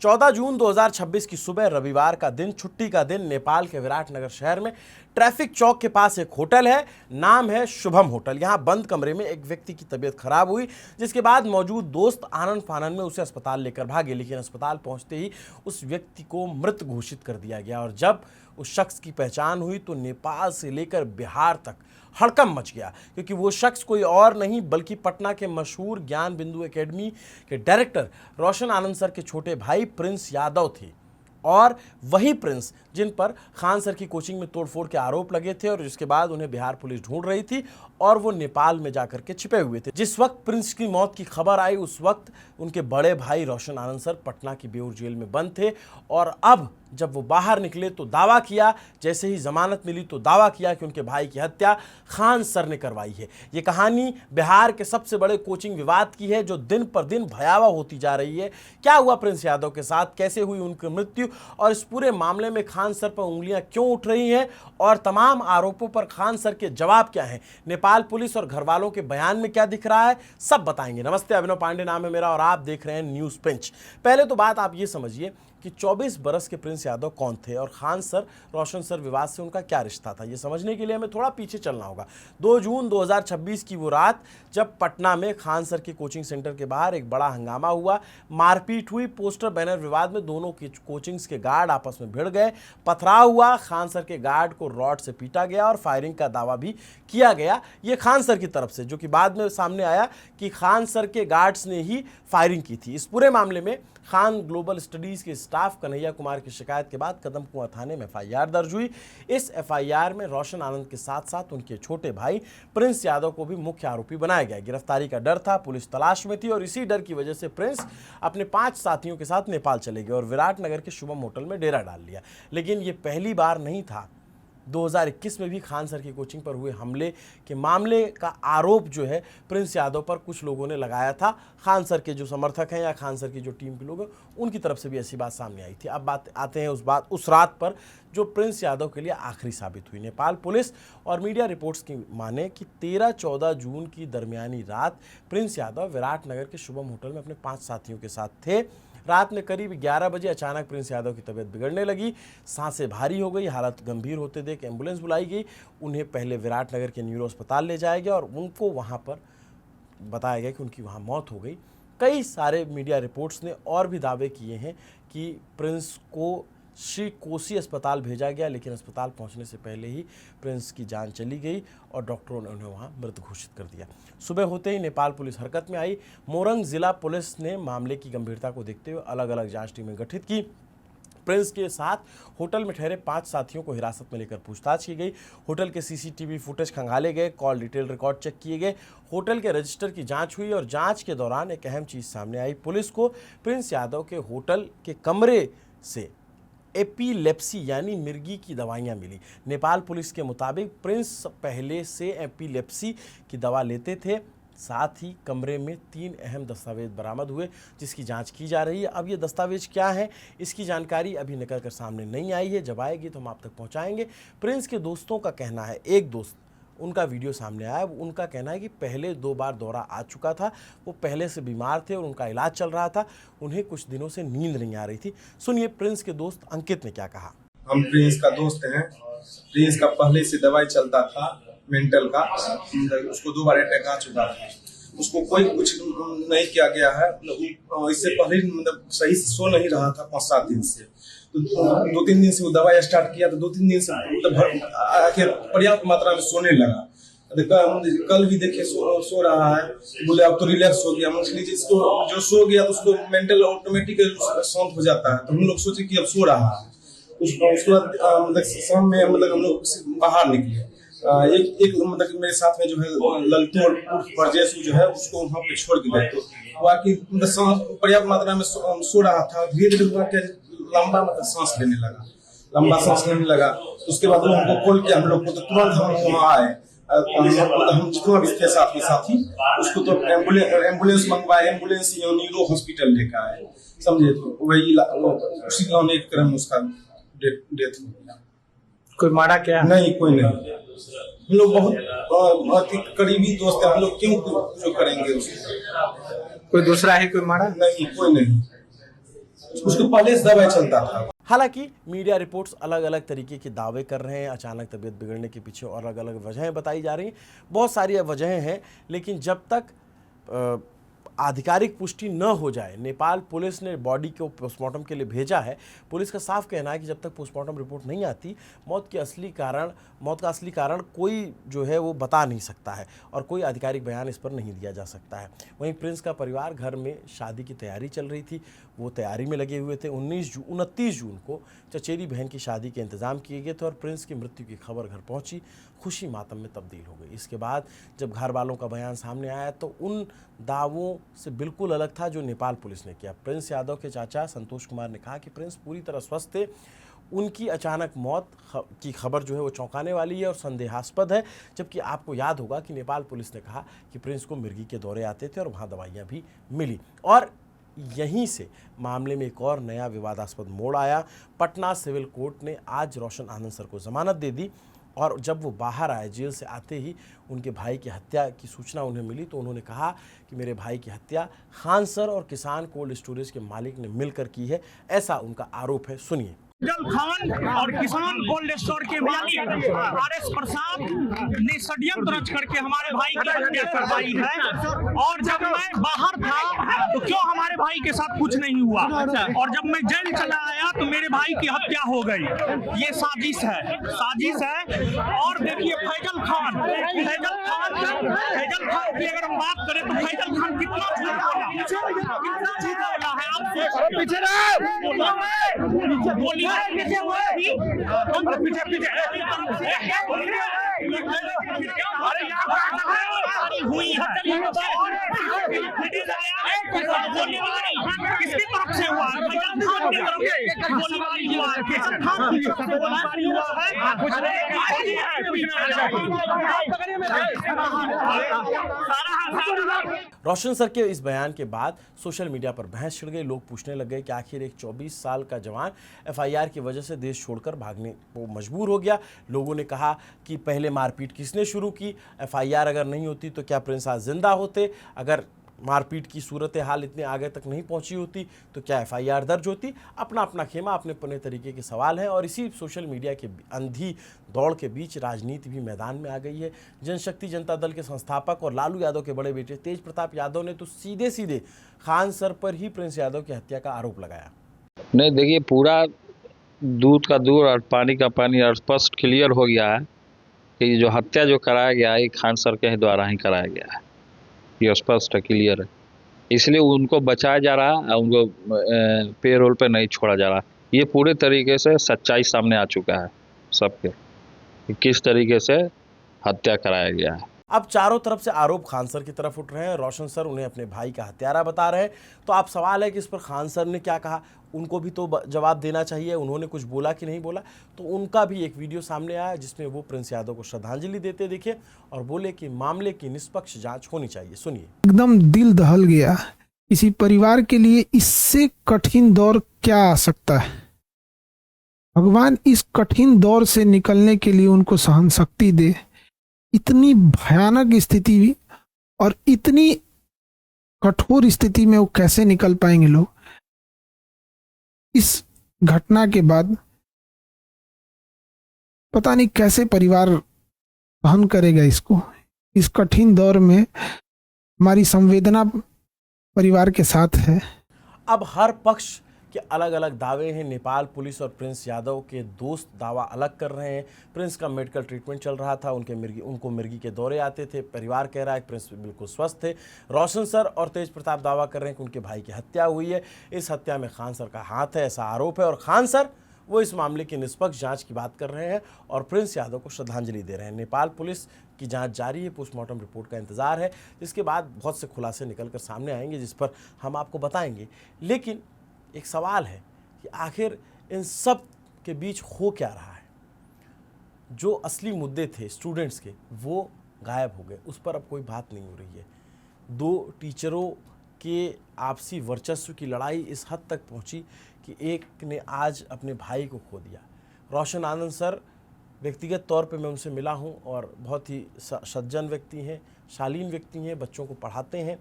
14 जून 2026 की सुबह रविवार का दिन, छुट्टी का दिन, नेपाल के विराटनगर शहर में ट्रैफिक चौक के पास एक होटल है। नाम है शुभम होटल। यहां बंद कमरे में एक व्यक्ति की तबीयत खराब हुई, जिसके बाद मौजूद दोस्त आनन फानन में उसे अस्पताल लेकर भागे, लेकिन अस्पताल पहुंचते ही उस व्यक्ति को मृत घोषित कर दिया गया। और जब उस शख्स की पहचान हुई तो नेपाल से लेकर बिहार तक हड़कंप मच गया, क्योंकि वो शख्स कोई और नहीं बल्कि पटना के मशहूर ज्ञान बिंदु एकेडमी के डायरेक्टर रोशन आनंद सर के छोटे भाई प्रिंस यादव थे। और वही प्रिंस जिन पर खान सर की कोचिंग में तोड़फोड़ के आरोप लगे थे और जिसके बाद उन्हें बिहार पुलिस ढूंढ रही थी और वो नेपाल में जाकर के छिपे हुए थे। जिस वक्त प्रिंस की मौत की खबर आई उस वक्त उनके बड़े भाई रोशन आनंद सर पटना की बेऊर जेल में बंद थे। और अब जब वो बाहर निकले तो दावा किया, जैसे ही जमानत मिली तो दावा किया कि उनके भाई की हत्या खान सर ने करवाई है। ये कहानी बिहार के सबसे बड़े कोचिंग विवाद की है, जो दिन पर दिन भयावह होती जा रही है। क्या हुआ प्रिंस यादव के साथ, कैसे हुई उनकी मृत्यु, और इस पूरे मामले में खान सर पर उंगलियां क्यों उठ रही हैं, और तमाम आरोपों पर खान सर के जवाब क्या हैं, नेपाल पुलिस और घर वालों के बयान में क्या दिख रहा है, सब बताएंगे। नमस्ते, अभिनव पांडे नाम है मेरा और आप देख रहे हैं न्यूज़ पिंच। पहले तो बात आप ये समझिए कि 24 बरस के प्रिंस यादव कौन थे और खान सर रोशन सर विवाद से उनका क्या रिश्ता था। ये समझने के लिए हमें थोड़ा पीछे चलना होगा। 2 जून 2026 की वो रात जब पटना में खान सर के कोचिंग सेंटर के बाहर एक बड़ा हंगामा हुआ, मारपीट हुई, पोस्टर बैनर विवाद में दोनों की कोचिंग्स के गार्ड आपस में भिड़ गए, पथराव हुआ, खान सर के गार्ड को रॉड से पीटा गया और फायरिंग का दावा भी किया गया, ये खान सर की तरफ से, जो कि बाद में सामने आया कि खान सर के गार्ड्स ने ही फायरिंग की थी। इस पूरे मामले में खान ग्लोबल स्टडीज के स्टाफ कन्हैया कुमार की शिकायत के बाद कदम कुआं थाने में एफआईआर दर्ज हुई। इस एफआईआर में रोशन आनंद के साथ साथ उनके छोटे भाई प्रिंस यादव को भी मुख्य आरोपी बनाया गया। गिरफ्तारी का डर था, पुलिस तलाश में थी और इसी डर की वजह से प्रिंस अपने 5 साथियों के साथ नेपाल चले गए और विराटनगर के शुभम होटल में डेरा डाल लिया। लेकिन ये पहली बार नहीं था। 2021 में भी खान सर की कोचिंग पर हुए हमले के मामले का आरोप जो है प्रिंस यादव पर कुछ लोगों ने लगाया था। खान सर के जो समर्थक हैं या खान सर की जो टीम के लोग हैं उनकी तरफ से भी ऐसी बात सामने आई थी। अब बात आते हैं उस रात पर जो प्रिंस यादव के लिए आखिरी साबित हुई। नेपाल पुलिस और मीडिया रिपोर्ट्स की माने कि 13-14 जून की दरमियानी रात प्रिंस यादव विराटनगर के शुभम होटल में अपने 5 साथियों के साथ थे। रात में करीब 11 बजे अचानक प्रिंस यादव की तबीयत बिगड़ने लगी, सांसें भारी हो गई, हालत गंभीर होते देख एम्बुलेंस बुलाई गई। उन्हें पहले विराटनगर के न्यूरो अस्पताल ले जाया गया और उनको वहां पर बताया गया कि उनकी वहां मौत हो गई। कई सारे मीडिया रिपोर्ट्स ने और भी दावे किए हैं कि प्रिंस को श्री कोसी अस्पताल भेजा गया, लेकिन अस्पताल पहुंचने से पहले ही प्रिंस की जान चली गई और डॉक्टरों ने उन्हें वहां मृत घोषित कर दिया। सुबह होते ही नेपाल पुलिस हरकत में आई। मोरंग जिला पुलिस ने मामले की गंभीरता को देखते हुए अलग अलग जांच टीमें गठित की। प्रिंस के साथ होटल में ठहरे 5 साथियों को हिरासत में लेकर पूछताछ की गई। होटल के सीसीटीवी फुटेज खंगाले गए, कॉल डिटेल रिकॉर्ड चेक किए गए, होटल के रजिस्टर की जांच हुई और जांच के दौरान एक अहम चीज़ सामने आई। पुलिस को प्रिंस यादव के होटल के कमरे से एपिलेप्सी यानी मिर्गी की दवाइयां मिली। नेपाल पुलिस के मुताबिक प्रिंस पहले से एपिलेप्सी की दवा लेते थे। साथ ही कमरे में 3 अहम दस्तावेज बरामद हुए, जिसकी जांच की जा रही है। अब ये दस्तावेज क्या है, इसकी जानकारी अभी निकल कर सामने नहीं आई है। जब आएगी तो हम आप तक पहुंचाएंगे। प्रिंस के दोस्तों का कहना है, एक दोस्त उनका वीडियो सामने आया, उनका कहना है कि पहले 2 बार दौरा आ चुका था, वो पहले से बीमार थे और उनका इलाज चल रहा था, उन्हें कुछ दिनों से नींद नहीं आ रही थी। सुनिए प्रिंस के दोस्त अंकित ने क्या कहा। हम प्रिंस का दोस्त हैं। प्रिंस का पहले से दवाई चलता था मेंटल का, उसको 2 बार अटैक आ चुका था, उसको कोई कुछ नहीं किया गया है। इससे पहले मतलब सही से सो नहीं रहा था 5-7 दिन से, तो 2-3 दिन से वो दवाई स्टार्ट किया तो 2-3 दिन से मतलब पर्याप्त मात्रा में सोने लगा। कल भी देखे सो रहा है, बोले अब तो रिलैक्स हो गया। मछली जिसको जो सो गया तो उसको मेंटल ऑटोमेटिक शांत हो जाता है, तो हम लोग सोचे कि अब सो रहा है। उसके बाद मतलब शाम में मतलब हम लोग बाहर निकले। एक मतलब मेरे साथ में जो है ललटू और परजेश जो है उसको वहाँ पे छोड़ के गए, तो बाकी मतलब पर्याप्त मात्रा में सो रहा था। धीरे धीरे लंबा मतलब सांस लेने लगा, लंबा सांस लेने लगा। उसके बाद हमको कॉल किया, हम लोग को, तो तुरंत हम वहाँ आए। हम जितना भी थे साथ में साथी, उसको तो एम्बुलेंस मंगवाए, एम्बुलेंस न्यूरो हॉस्पिटल लेकर आए, समझे। तो वही उसी का एक क्रम उसका डेथ हो गया। कोई मारा क्या? नहीं, कोई नहीं। हम लोग बहुत करीबी दोस्त हैं, हम लोग क्यों जो करेंगे उसको। कोई दूसरा है कोई मारा? नहीं, कोई नहीं। उसको पहले से दवाई चलता था। हालांकि मीडिया रिपोर्ट्स अलग अलग तरीके के दावे कर रहे हैं। अचानक तबीयत बिगड़ने के पीछे और अलग अलग वजहें बताई जा रही हैं। बहुत सारी वजहें हैं, लेकिन जब तक आधिकारिक पुष्टि न हो जाए, नेपाल पुलिस ने बॉडी को पोस्टमार्टम के लिए भेजा है। पुलिस का साफ कहना है कि जब तक पोस्टमार्टम रिपोर्ट नहीं आती, मौत का असली कारण कोई जो है वो बता नहीं सकता है और कोई आधिकारिक बयान इस पर नहीं दिया जा सकता है। वहीं प्रिंस का परिवार घर में शादी की तैयारी चल रही थी, वो तैयारी में लगे हुए थे। 29 जून को चचेरी बहन की शादी के इंतजाम किए गए थे और प्रिंस की मृत्यु की खबर घर पहुंची, खुशी मातम में तब्दील हो गई। इसके बाद जब घर वालों का बयान सामने आया तो उन दावों से बिल्कुल अलग था जो नेपाल पुलिस ने किया। प्रिंस यादव के चाचा संतोष कुमार ने कहा कि प्रिंस पूरी तरह स्वस्थ थे। उनकी अचानक मौत की खबर जो है वो चौंकाने वाली है और संदेहास्पद है। जबकि आपको याद होगा कि नेपाल पुलिस ने कहा कि प्रिंस को मिर्गी के दौरे आते थे और वहाँ दवाइयाँ भी मिली, और यहीं से मामले में एक और नया विवादास्पद मोड़ आया। पटना सिविल कोर्ट ने आज रोशन आनंद सर को जमानत दे दी और जब वो बाहर आए, जेल से आते ही उनके भाई की हत्या की सूचना उन्हें मिली तो उन्होंने कहा कि मेरे भाई की हत्या खान सर और किसान कोल्ड स्टोरेज के मालिक ने मिलकर की है, ऐसा उनका आरोप है। सुनिए। फैजल खान और किसान कोल्ड स्टोर के मालिक आर.एस. प्रसाद ने षड्यंत्र रच करके हमारे भाई की हत्या करवाई है। और जब मैं बाहर था तो क्यों हमारे भाई के साथ कुछ नहीं हुआ, और जब मैं जेल चला आया तो मेरे भाई की हत्या हो गई। ये साजिश है, साजिश है। और देखिए फैजल खान की अगर हम बात करें तो फैजल खान कितना झूठ बोला है। आप बोली हुई है, किसकी तरफ से हुआ? गोलीबारी हुआ है। रोशन सर के इस बयान के बाद सोशल मीडिया पर बहस छिड़ गई। लोग पूछने लग गए कि आखिर एक 24 साल का जवान एफआईआर की वजह से देश छोड़कर भागने को मजबूर हो गया। लोगों ने कहा कि पहले मारपीट किसने शुरू की? एफआईआर अगर नहीं होती तो क्या प्रिंस आज जिंदा होते? अगर मारपीट की सूरत हाल इतने आगे तक नहीं पहुंची होती तो क्या एफआईआर दर्ज होती? अपना अपना खेमा, अपने अपने तरीके के सवाल हैं और इसी सोशल मीडिया के अंधी दौड़ के बीच राजनीति भी मैदान में आ गई है। जनशक्ति जनता दल के संस्थापक और लालू यादव के बड़े बेटे तेज प्रताप यादव ने तो सीधे सीधे खान सर पर ही प्रिंस यादव की हत्या का आरोप लगाया। नहीं, देखिए, पूरा दूध का दूध और पानी का पानी और स्पष्ट क्लियर हो गया है कि जो हत्या जो कराया गया है खान सर के द्वारा ही कराया गया है। ये स्पष्ट है, क्लियर है। इसलिए उनको बचाया जा रहा है, उनको पेरोल पे नहीं छोड़ा जा रहा। ये पूरे तरीके से सच्चाई सामने आ चुका है सबके, किस तरीके से हत्या कराया गया है। अब चारों तरफ से आरोप खान सर की तरफ उठ रहे हैं। रोशन सर उन्हें अपने भाई का हत्यारा बता रहे हैं। तो आप सवाल है कि इस पर खान सर ने क्या कहा, उनको भी तो जवाब देना चाहिए। उन्होंने कुछ बोला कि नहीं बोला? तो उनका भी एक वीडियो सामने आया जिसमें वो प्रिंस यादव को श्रद्धांजलि देते दिखे और बोले कि मामले की निष्पक्ष जांच होनी चाहिए। सुनिए। एकदम दिल दहल गया। किसी परिवार के लिए इससे कठिन दौर क्या आ सकता है? भगवान इस कठिन दौर से निकलने के लिए उनको सहन शक्ति दे। इतनी भयानक स्थिति भी और इतनी कठोर स्थिति में वो कैसे निकल पाएंगे लोग? इस घटना के बाद पता नहीं कैसे परिवार सहन करेगा इसको। इस कठिन दौर में हमारी संवेदना परिवार के साथ है। अब हर पक्ष के अलग अलग दावे हैं। नेपाल पुलिस और प्रिंस यादव के दोस्त दावा अलग कर रहे हैं। प्रिंस का मेडिकल ट्रीटमेंट चल रहा था, उनको मिर्गी के दौरे आते थे। परिवार कह रहा है कि प्रिंस बिल्कुल स्वस्थ थे। रोशन सर और तेज प्रताप दावा कर रहे हैं कि उनके भाई की हत्या हुई है। इस हत्या में खान सर का हाथ है, ऐसा आरोप है। और खान सर वो इस मामले की निष्पक्ष जांच की बात कर रहे हैं और प्रिंस यादव को श्रद्धांजलि दे रहे हैं। नेपाल पुलिस की जांच जारी है, पोस्टमार्टम रिपोर्ट का इंतजार है, जिसके बाद बहुत से खुलासे निकलकर सामने आएंगे जिस पर हम आपको बताएंगे। लेकिन एक सवाल है कि आखिर इन सब के बीच हो क्या रहा है? जो असली मुद्दे थे स्टूडेंट्स के, वो गायब हो गए, उस पर अब कोई बात नहीं हो रही है। दो टीचरों के आपसी वर्चस्व की लड़ाई इस हद तक पहुंची कि एक ने आज अपने भाई को खो दिया। रोशन आनंद सर, व्यक्तिगत तौर पे मैं उनसे मिला हूं और बहुत ही सज्जन व्यक्ति हैं, शालीन व्यक्ति हैं, बच्चों को पढ़ाते हैं।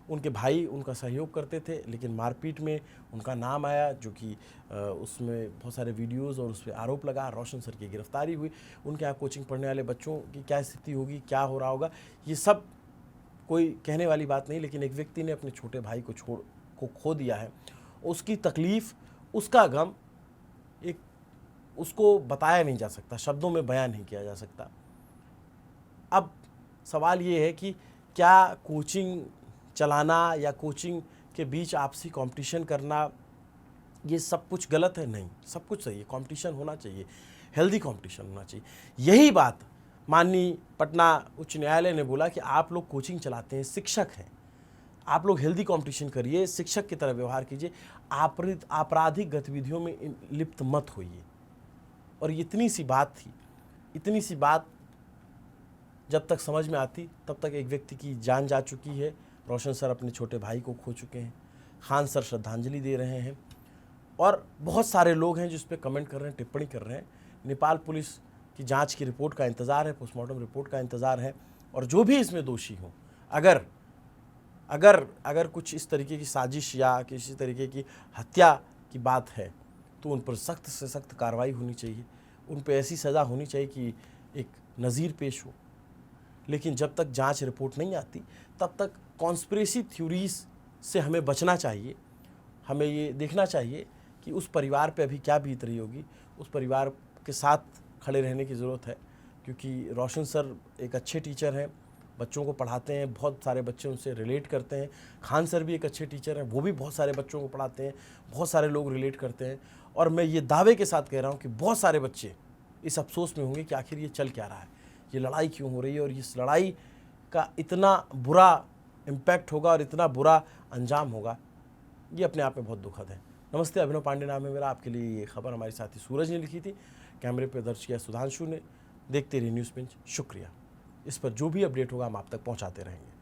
उनके भाई उनका सहयोग करते थे, लेकिन मारपीट में उनका नाम आया, जो कि उसमें बहुत सारे वीडियोस और उस पर आरोप लगा। रोशन सर की गिरफ्तारी हुई। उनके यहाँ कोचिंग पढ़ने वाले बच्चों की क्या स्थिति होगी, क्या हो रहा होगा, ये सब कोई कहने वाली बात नहीं। लेकिन एक व्यक्ति ने अपने छोटे भाई को खो दिया है, उसकी तकलीफ़, उसका गम एक उसको बताया नहीं जा सकता, शब्दों में बयान नहीं किया जा सकता। अब सवाल ये है कि क्या कोचिंग चलाना या कोचिंग के बीच आपसी कंपटीशन करना ये सब कुछ गलत है? नहीं, सब कुछ सही है। कंपटीशन होना चाहिए, हेल्दी कंपटीशन होना चाहिए। यही बात माननीय पटना उच्च न्यायालय ने बोला कि आप लोग कोचिंग चलाते हैं, शिक्षक हैं, आप लोग हेल्दी कंपटीशन करिए, शिक्षक की तरह व्यवहार कीजिए, आपराधिक गतिविधियों में लिप्त मत होइए। और इतनी सी बात थी, इतनी सी बात जब तक समझ में आती तब तक एक व्यक्ति की जान जा चुकी है। रोशन सर अपने छोटे भाई को खो चुके हैं, खान सर श्रद्धांजलि दे रहे हैं, और बहुत सारे लोग हैं जो इस पर कमेंट कर रहे हैं, टिप्पणी कर रहे हैं। नेपाल पुलिस की जांच की रिपोर्ट का इंतज़ार है, पोस्टमार्टम रिपोर्ट का इंतज़ार है, और जो भी इसमें दोषी हों, अगर कुछ इस तरीके की साजिश या किसी तरीके की हत्या की बात है तो उन पर सख्त से सख्त कार्रवाई होनी चाहिए, उन पर ऐसी सज़ा होनी चाहिए कि एक नज़ीर पेश हो। लेकिन जब तक जांच रिपोर्ट नहीं आती तब तक कॉन्स्पिरेसी थ्योरीज से हमें बचना चाहिए। हमें ये देखना चाहिए कि उस परिवार पे अभी क्या बीत रही होगी, उस परिवार के साथ खड़े रहने की ज़रूरत है, क्योंकि रोशन सर एक अच्छे टीचर हैं, बच्चों को पढ़ाते हैं, बहुत सारे बच्चे उनसे रिलेट करते हैं। खान सर भी एक अच्छे टीचर हैं, वो भी बहुत सारे बच्चों को पढ़ाते हैं, बहुत सारे लोग रिलेट करते हैं। और मैं ये दावे के साथ कह रहा हूँ कि बहुत सारे बच्चे इस अफसोस में होंगे कि आखिर ये चल क्या रहा है, ये लड़ाई क्यों हो रही है, और इस लड़ाई का इतना बुरा इम्पैक्ट होगा और इतना बुरा अंजाम होगा, ये अपने आप में बहुत दुखद है। नमस्ते, अभिनव पांडे नाम है मेरा। आपके लिए ये खबर हमारे साथी सूरज ने लिखी थी, कैमरे पर दर्ज किया सुधांशु ने। देखते रहिए न्यूज़ पिंच। शुक्रिया। इस पर जो भी अपडेट होगा हम आप तक पहुंचाते रहेंगे।